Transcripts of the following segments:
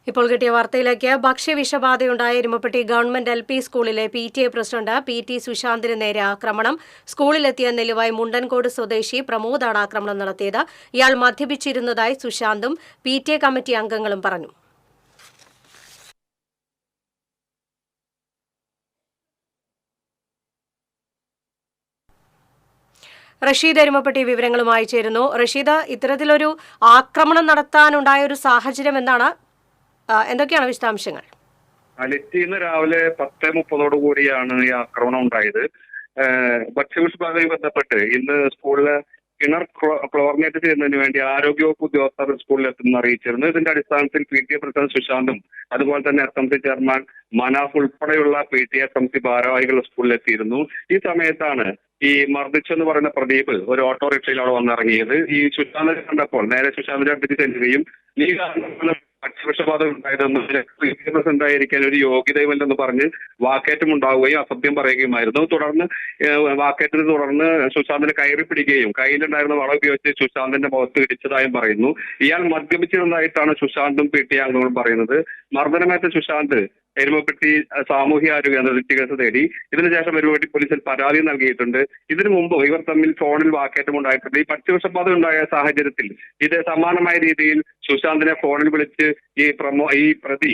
ഇപ്പോൾ കിട്ടിയ വാർത്തയിലേക്ക് ഭക്ഷ്യവിഷബാധയുണ്ടായ എരുമപ്പെട്ടി ഗവൺമെന്റ് LP സ്കൂളിലെ PTA പ്രസിഡന്റ് PT സുശാന്തിന് നേരെ ആക്രമണം. സ്കൂളിലെത്തിയ നെല്ലുവായി മുണ്ടൻകോട് സ്വദേശി പ്രമോദാണ് ആക്രമണം നടത്തിയത്. ഇയാൾ മദ്യപിച്ചിരുന്നതായി സുശാന്തും PTA കമ്മിറ്റി അംഗങ്ങളും പറഞ്ഞു. റഷീദ് എരുമപ്പെട്ടി വിവരങ്ങളുമായി ചേരുന്നു. റഷീദ്, ഇത്തരത്തിലൊരു ആക്രമണം നടത്താനുണ്ടായ ഒരു സാഹചര്യം എന്തൊക്കെയാണ് വിശദാംശങ്ങൾ? ഇന്ന് രാവിലെ 10:30 കൂടിയാണ് ഈ ആക്രമണം ഉണ്ടായത്. ഭക്ഷ്യവിഷബാധയുമായി ബന്ധപ്പെട്ട് ഇന്ന് സ്കൂളിലെ കിണർ ക്ലോറിനേറ്റ് ചെയ്യുന്നതിന് വേണ്ടി ആരോഗ്യവകുപ്പ് ഉദ്യോഗസ്ഥർ സ്കൂളിൽ എത്തുമെന്ന് അറിയിച്ചിരുന്നു. ഇതിന്റെ അടിസ്ഥാനത്തിൽ PTA പ്രസിഡന്റ് സുശാന്തും അതുപോലെ തന്നെ SMC ചെയർമാൻ മനാഫ് ഉൾപ്പെടെയുള്ള PTA SMC ഭാരവാഹികൾ സ്കൂളിൽ എത്തിയിരുന്നു. ഈ സമയത്താണ് ഈ മർദ്ദിച്ചെന്ന് പറയുന്ന പ്രദീപ് ഒരു ഓട്ടോറിക്ഷയിൽ അവിടെ വന്നിറങ്ങിയത്. ഈ സുശാന്തിനെ കണ്ടപ്പോൾ നേരെ സുശാന്തിനെ അടുത്ത് ചെല്ലുകയും നീ ഭക്ഷ്യവിഷബാധ ഉണ്ടായതെന്ന് പ്രസിഡന്റ് ആയിരിക്കാൻ ഒരു യോഗ്യതയുമില്ലെന്ന് പറഞ്ഞ് വാക്കേറ്റം ഉണ്ടാവുകയും അസത്യം പറയുകയുമായിരുന്നു. തുടർന്ന് വാക്കേറ്റത്തെ തുടർന്ന് സുശാന്തിനെ കയറി പിടിക്കുകയും കയ്യിലുണ്ടായിരുന്ന വള ഉപയോഗിച്ച് സുശാന്തിന്റെ മുഖത്ത് ഇടിച്ചതായും പറയുന്നു. ഇയാൾ മദ്യപിച്ചിരുന്നതായിട്ടാണ് സുശാന്തും PTA അംഗങ്ങളും പറയുന്നത്. മർദ്ദനമേറ്റ സുശാന്ത് എരുമപ്പെട്ടി സാമൂഹ്യാരോഗ്യ കേന്ദ്രത്തിൽ ചികിത്സ തേടി. ഇതിനുശേഷം എരുമപ്പെട്ടി പോലീസിൽ പരാതി നൽകിയിട്ടുണ്ട്. ഇതിനു മുമ്പ് ഇവർ തമ്മിൽ ഫോണിൽ വാക്കേറ്റം ഉണ്ടായിട്ടുണ്ട്. ഈ ഭക്ഷ്യവിഷബാധ ഉണ്ടായ സാഹചര്യത്തിൽ ഇത് സമാനമായ രീതിയിൽ സുശാന്തിനെ ഫോണിൽ വിളിച്ച് ഈ പ്രതി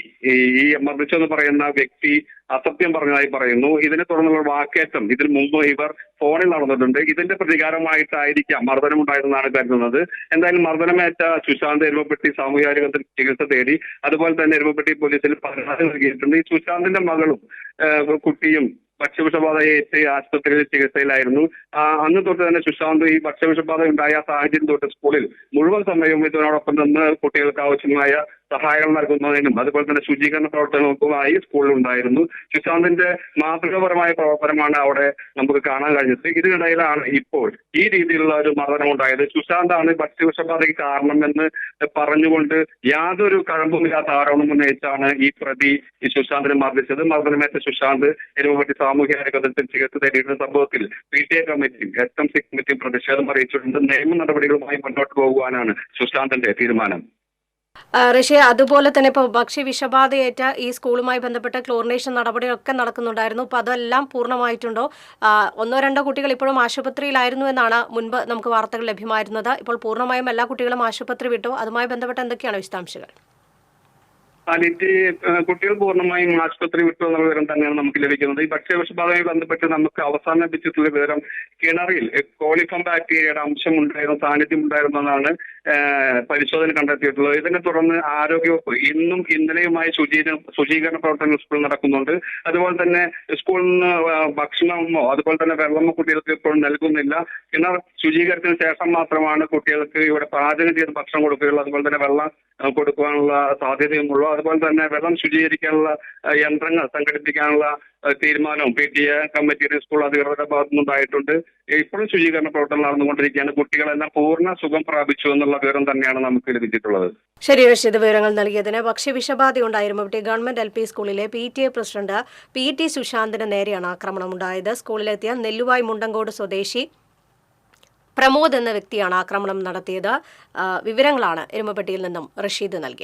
ഈ മർദ്ദിച്ചെന്ന് പറയുന്ന വ്യക്തി അസത്യം പറഞ്ഞതായി പറയുന്നു. ഇതിനെ തുടർന്നുള്ള വാക്കേറ്റം ഇതിനു മുമ്പ് ഇവർ ഫോണിൽ നടന്നിട്ടുണ്ട്. ഇതിന്റെ പ്രതികാരമായിട്ടായിരിക്കാം മർദ്ദനം ഉണ്ടായതെന്നാണ് കരുതുന്നത്. എന്തായാലും മർദ്ദനമേറ്റ സുശാന്ത് എരുമപ്പെട്ടി സാമൂഹ്യാരോഗ്യ ചികിത്സ തേടി. അതുപോലെ തന്നെ എരുമപ്പെട്ടി പോലീസിൽ പരാതി നൽകിയിട്ടുണ്ട്. ഈ സുശാന്തിന്റെ മകളും കുട്ടിയും ഭക്ഷ്യവിഷബാധയേറ്റ് ആശുപത്രിയിൽ ചികിത്സയിലായിരുന്നു. അന്ന് തൊട്ട് തന്നെ സുശാന്ത് ഈ ഭക്ഷ്യവിഷബാധ ഉണ്ടായ സാഹചര്യം തൊട്ട് സ്കൂളിൽ മുഴുവൻ സമയവും ഇതിനോടൊപ്പം നിന്ന് കുട്ടികൾക്ക് ആവശ്യമായ സഹായങ്ങൾ നൽകുന്നതിനും അതുപോലെ തന്നെ ശുചീകരണ പ്രവർത്തനങ്ങൾക്കുമായി സ്കൂളിൽ ഉണ്ടായിരുന്നു. സുശാന്തിന്റെ മാതൃകാപരമായ പ്രവർത്തനമാണ് അവിടെ നമുക്ക് കാണാൻ കഴിഞ്ഞത്. ഇതിനിടയിലാണ് ഇപ്പോൾ ഈ രീതിയിലുള്ള ഒരു മർദ്ദനം ഉണ്ടായത്. സുശാന്താണ് ഭക്ഷ്യവിഷബാധയ്ക്ക് കാരണമെന്ന് പറഞ്ഞുകൊണ്ട് യാതൊരു കഴമ്പുമില്ലാത്ത ആരോപണം ഉന്നയിച്ചാണ് ഈ പ്രതി ഈ സുശാന്തിനെ മർദ്ദിച്ചത്. മർദ്ദനമേറ്റ സുശാന്ത് എരുമപ്പെട്ടി സാമൂഹ്യാരോഗ്യ കേന്ദ്രത്തിൽ ചികിത്സ തേടിയിരുന്ന സംഭവത്തിൽ PTA കമ്മിറ്റിയും SMC കമ്മിറ്റിയും പ്രതിഷേധം അറിയിച്ചിട്ടുണ്ട്. നിയമ നടപടികളുമായി മുന്നോട്ട് പോകുവാനാണ് സുശാന്തിന്റെ തീരുമാനം. റഷ്യ, അതുപോലെ തന്നെ ഇപ്പോൾ ഭക്ഷ്യവിഷബാധയേറ്റ ഈ സ്കൂളുമായി ബന്ധപ്പെട്ട ക്ലോറിനേഷൻ നടപടികളൊക്കെ നടക്കുന്നുണ്ടായിരുന്നു. അപ്പോൾ അതെല്ലാം പൂർണ്ണമായിട്ടുണ്ടോ? 1-2 കുട്ടികൾ ഇപ്പോഴും ആശുപത്രിയിലായിരുന്നു എന്നാണ് മുൻപ് നമുക്ക് വാർത്തകൾ ലഭ്യമായിരുന്നത്. ഇപ്പോൾ പൂർണ്ണമായും എല്ലാ കുട്ടികളും ആശുപത്രി വിട്ടു. അതുമായി ബന്ധപ്പെട്ട് എന്തൊക്കെയാണ് വിശദാംശങ്ങൾ? കുട്ടികൾ പൂർണ്ണമായും ആശുപത്രി വിട്ടു എന്നുള്ള വിവരം തന്നെയാണ് നമുക്ക് ലഭിക്കുന്നത്. ഈ ഭക്ഷ്യവിഷബാധയുമായി ബന്ധപ്പെട്ട് നമുക്ക് അവസാനം ലഭിച്ചിട്ടുള്ള വിവരം കിണറിൽ കോളിഫോം ബാക്ടീരിയയുടെ അംശം ഉണ്ടായിരുന്നു, സാന്നിധ്യം ഉണ്ടായിരുന്നതാണ് പരിശോധന കണ്ടെത്തിയിട്ടുള്ളത്. ഇതിനെ തുടർന്ന് ആരോഗ്യവകുപ്പ് ഇന്നും ഇന്നലെയുമായി ശുചീകരണ പ്രവർത്തനങ്ങൾ സ്കൂളിൽ നടക്കുന്നുണ്ട്. അതുപോലെ തന്നെ സ്കൂളിൽ നിന്ന് ഭക്ഷണമോ അതുപോലെ തന്നെ വെള്ളമോ കുട്ടികൾക്ക് ഇപ്പോൾ നൽകുന്നില്ല. കിണർ ശുചീകരണത്തിന് ശേഷം മാത്രമാണ് കുട്ടികൾക്ക് ഇവിടെ പാചകം ചെയ്ത് ഭക്ഷണം കൊടുക്കുകയുള്ളൂ. അതുപോലെ തന്നെ വെള്ളം കൊടുക്കുവാനുള്ള സാധ്യതയുമുള്ളൂ. അതുപോലെ തന്നെ വെള്ളം ശുചീകരിക്കാനുള്ള യന്ത്രങ്ങൾ സംഘടിപ്പിക്കാനുള്ള തീരുമാനവും PTA കമ്മിറ്റിയുടെ സ്കൂൾ അധികൃതരുടെ ഭാഗത്തുനിന്നുണ്ടായിട്ടുണ്ട്. ഇപ്പോഴും ശുചീകരണ പ്രവർത്തനം നടന്നുകൊണ്ടിരിക്കുകയാണ്. കുട്ടികളെല്ലാം പൂർണ്ണ സുഖം പ്രാപിച്ചു എന്നുള്ള വിവരം തന്നെയാണ് നമുക്ക് ലഭിച്ചിട്ടുള്ളത്. ശരി റഷീദ്, വിവരങ്ങൾ നൽകിയതിന്. ഭക്ഷ്യവിഷബാധയുണ്ടായിരുന്നു ഗവൺമെന്റ് LP സ്കൂളിലെ PTA പ്രസിഡന്റ് PT സുശാന്തിന് നേരെയാണ് ആക്രമണം ഉണ്ടായത്. സ്കൂളിലെത്തിയ നെല്ലുവായി മുണ്ടങ്കോട് സ്വദേശി പ്രമോദ് എന്ന വ്യക്തിയാണ് ആക്രമണം നടത്തിയത്. വിവരങ്ങളാണ് എരുമപ്പെട്ടിയിൽ നിന്നും റഷീദ് നൽകിയത്.